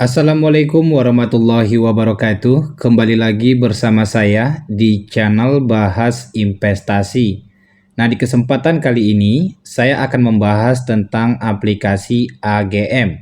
Assalamualaikum warahmatullahi wabarakatuh. Kembali lagi bersama saya di channel Bahas Investasi. Nah, di kesempatan kali ini saya akan membahas tentang aplikasi AGM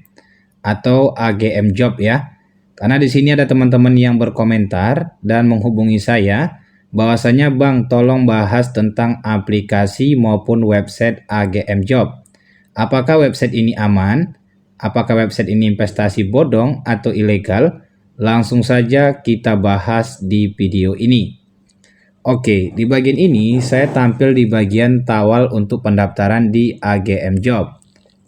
atau AGM Job ya. Karena di sini ada teman-teman yang berkomentar dan menghubungi saya bahwasanya Bang, tolong bahas tentang aplikasi maupun website AGM Job. Apakah website ini aman? Apakah website ini investasi bodong atau ilegal? Langsung saja kita bahas di video ini. Oke, di bagian ini saya tampil di bagian tawal untuk pendaftaran di AGM Job.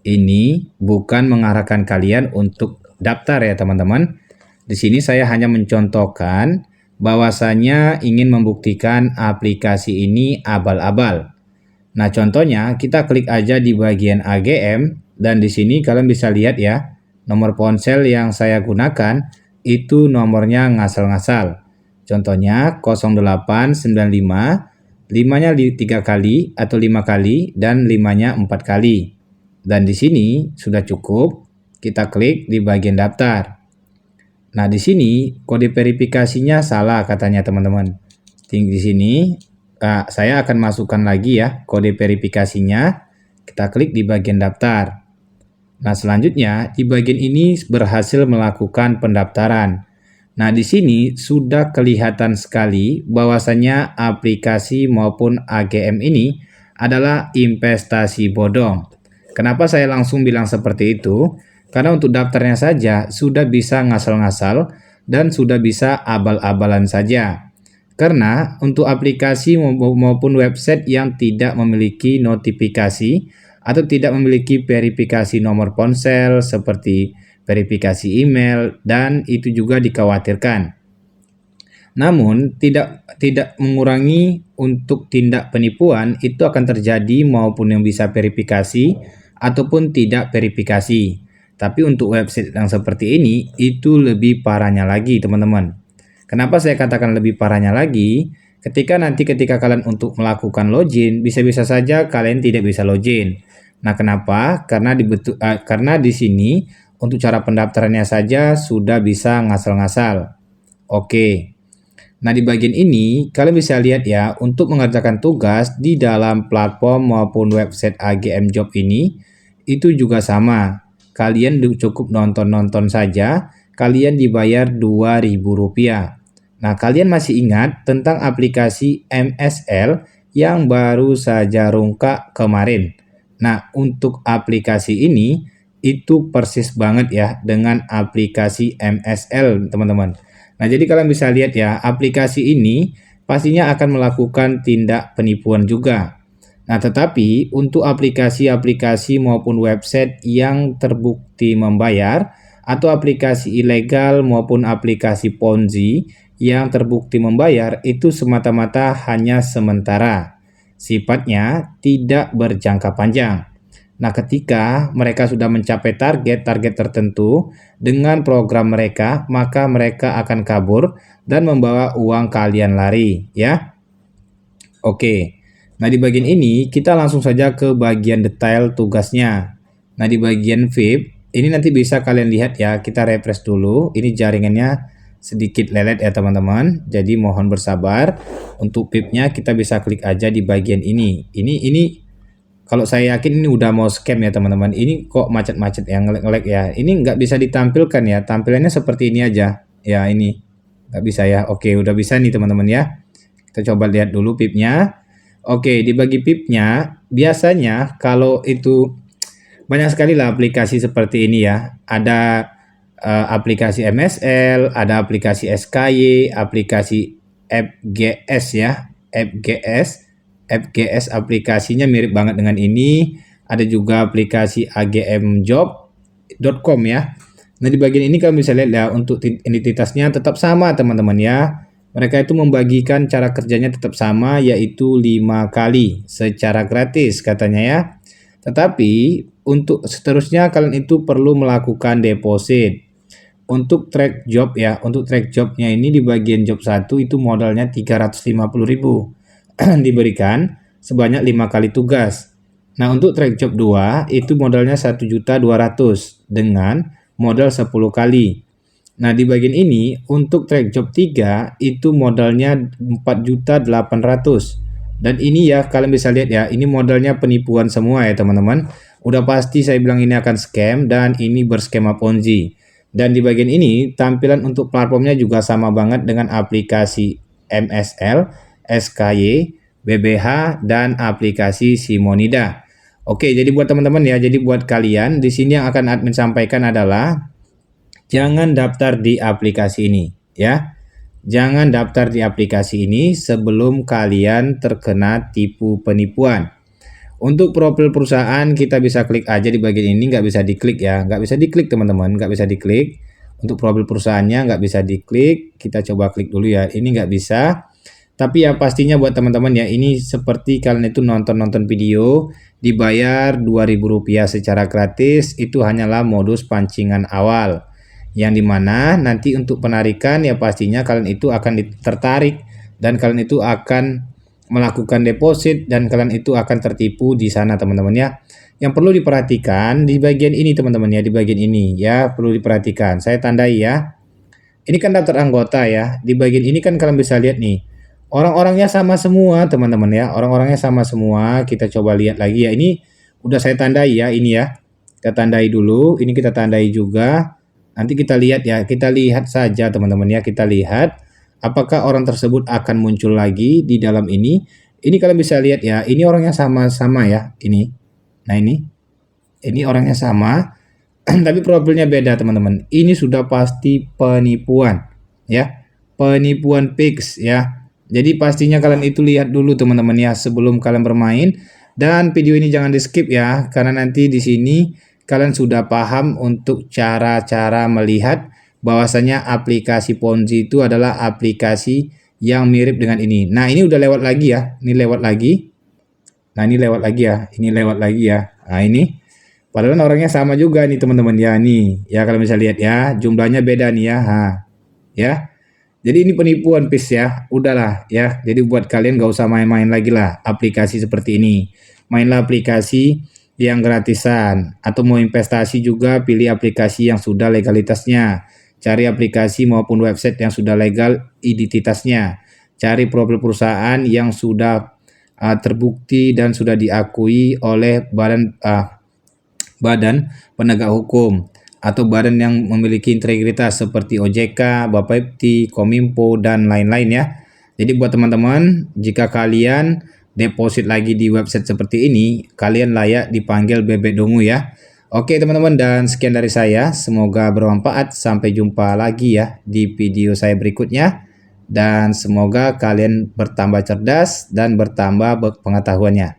Ini bukan mengarahkan kalian untuk daftar ya teman-teman. Di sini saya hanya mencontohkan bahwasanya ingin membuktikan aplikasi ini abal-abal. Nah, contohnya kita klik aja di bagian AGM dan di sini kalian bisa lihat ya, nomor ponsel yang saya gunakan itu nomornya ngasal-ngasal. Contohnya 0895, 5-nya 3 kali atau 5 kali dan 5-nya 4 kali. Dan di sini sudah cukup, kita klik di bagian daftar. Nah, di sini kode verifikasinya salah katanya teman-teman. Di sini saya akan masukkan lagi ya kode verifikasinya. Kita klik di bagian daftar. Nah, selanjutnya di bagian ini berhasil melakukan pendaftaran. Nah, di sini sudah kelihatan sekali bahwasanya aplikasi maupun AGM ini adalah investasi bodong. Kenapa saya langsung bilang seperti itu? Karena untuk daftarnya saja sudah bisa ngasal-ngasal dan sudah bisa abal-abalan saja. Karena untuk aplikasi maupun website yang tidak memiliki notifikasi atau tidak memiliki verifikasi nomor ponsel seperti verifikasi email, dan itu juga dikhawatirkan. Namun tidak mengurangi untuk tindak penipuan itu akan terjadi maupun yang bisa verifikasi ataupun tidak verifikasi. Tapi untuk website yang seperti ini itu lebih parahnya lagi teman-teman. Kenapa saya katakan lebih parahnya lagi? Ketika kalian untuk melakukan login, bisa-bisa saja kalian tidak bisa login. Nah, kenapa? Karena di sini untuk cara pendaftarannya saja sudah bisa ngasal-ngasal. Oke. Nah, di bagian ini kalian bisa lihat ya, untuk mengerjakan tugas di dalam platform maupun website AGM Job ini itu juga sama. Kalian cukup nonton-nonton saja, kalian dibayar Rp2.000. Nah, kalian masih ingat tentang aplikasi MSL yang baru saja rungkak kemarin. Nah, untuk aplikasi ini itu persis banget ya dengan aplikasi MSL, teman-teman. Nah, jadi kalian bisa lihat ya, aplikasi ini pastinya akan melakukan tindak penipuan juga. Nah, tetapi untuk aplikasi-aplikasi maupun website yang terbukti membayar atau aplikasi ilegal maupun aplikasi Ponzi yang terbukti membayar itu semata-mata hanya sementara. Sifatnya tidak berjangka panjang. Nah, ketika mereka sudah mencapai target tertentu dengan program mereka, maka mereka akan kabur dan membawa uang kalian lari, ya. Oke. Nah, di bagian ini kita langsung saja ke bagian detail tugasnya. Nah, di bagian VIP, ini nanti bisa kalian lihat ya, kita refresh dulu. Ini jaringannya sedikit lelet ya teman-teman. Jadi mohon bersabar. Untuk VIP-nya kita bisa klik aja di bagian ini. Ini kalau saya yakin ini udah mau scam ya teman-teman. Ini kok macet-macet ya, ngelek-ngelek ya. Ini nggak bisa ditampilkan ya. Tampilannya seperti ini aja. Ya, ini nggak bisa ya. Oke, udah bisa nih teman-teman ya. Kita coba lihat dulu VIP-nya. Oke, dibagi VIP-nya biasanya kalau itu banyak sekali lah aplikasi seperti ini ya. Ada aplikasi MSL, ada aplikasi SKY, aplikasi FGS ya. FGS aplikasinya mirip banget dengan ini. Ada juga aplikasi agmjob.com ya. Nah, di bagian ini kalian bisa lihat ya, untuk identitasnya tetap sama teman-teman ya. Mereka itu membagikan cara kerjanya tetap sama, yaitu 5 kali secara gratis katanya ya. Tetapi untuk seterusnya kalian itu perlu melakukan deposit. Untuk track job ya, untuk track jobnya ini di bagian job 1 itu modalnya 350.000 diberikan sebanyak 5 kali tugas. Nah, untuk track job 2 itu modalnya 1.200.000 dengan modal 10 kali. Nah, di bagian ini untuk track job 3 itu modalnya 4.800.000. Dan ini ya kalian bisa lihat ya, ini modalnya penipuan semua ya teman-teman. Udah pasti saya bilang ini akan scam dan ini berskema Ponzi. Dan di bagian ini tampilan untuk platformnya juga sama banget dengan aplikasi MSL, SKY, BBH dan aplikasi Simonida. Oke, jadi buat teman-teman ya, jadi buat kalian di sini yang akan admin sampaikan adalah jangan daftar di aplikasi ini ya. Jangan daftar di aplikasi ini sebelum kalian terkena tipu penipuan. Untuk profil perusahaan kita bisa klik aja di bagian ini, nggak bisa diklik ya, nggak bisa diklik teman-teman, nggak bisa diklik. Untuk profil perusahaannya nggak bisa diklik, kita coba klik dulu ya, ini nggak bisa. Tapi ya pastinya buat teman-teman ya, ini seperti kalian itu nonton-nonton video, dibayar Rp2.000 secara gratis, itu hanyalah modus pancingan awal. Yang dimana nanti untuk penarikan ya pastinya kalian itu akan tertarik dan kalian itu akan melakukan deposit dan kalian itu akan tertipu di sana teman-teman ya. Yang perlu diperhatikan di bagian ini teman-teman ya, di bagian ini ya perlu diperhatikan. Saya tandai ya. Ini kan daftar anggota ya. Di bagian ini kan kalian bisa lihat nih. Orang-orangnya sama semua teman-teman ya. Orang-orangnya sama semua. Kita coba lihat lagi ya. Ini udah saya tandai ya, ini ya. Kita tandai dulu, ini kita tandai juga. Nanti kita lihat ya, kita lihat saja teman-teman ya, kita lihat apakah orang tersebut akan muncul lagi di dalam ini. Ini kalian bisa lihat ya, ini orangnya sama-sama ya, ini. Nah ini orangnya sama, tapi profilnya beda teman-teman. Ini sudah pasti penipuan ya, penipuan fix ya. Jadi pastinya kalian itu lihat dulu teman-teman ya sebelum kalian bermain. Dan video ini jangan di skip ya, karena nanti di sini kalian sudah paham untuk cara-cara melihat bahwasanya aplikasi Ponzi itu adalah aplikasi yang mirip dengan ini. Nah, ini udah lewat lagi ya. Ini lewat lagi. Nah, ini lewat lagi ya. Ini lewat lagi ya. Nah, ini padahal orangnya sama juga nih teman-teman ya. Nih, ya kalian bisa lihat ya. Jumlahnya beda nih ya. Ha. Ya. Jadi ini penipuan pis ya. Udahlah ya. Jadi buat kalian gak usah main-main lagi lah aplikasi seperti ini. Mainlah aplikasi yang gratisan, atau mau investasi juga pilih aplikasi yang sudah legalitasnya. Cari aplikasi maupun website yang sudah legal identitasnya. Cari profil perusahaan yang sudah terbukti dan sudah diakui oleh badan penegak hukum atau badan yang memiliki integritas seperti OJK, Bapepti, Kominfo dan lain-lain ya. Jadi buat teman-teman, jika kalian deposit lagi di website seperti ini, kalian layak dipanggil bebek dongu ya. Oke teman-teman, dan sekian dari saya. Semoga bermanfaat. Sampai jumpa lagi ya di video saya berikutnya. Dan semoga kalian bertambah cerdas dan bertambah pengetahuannya.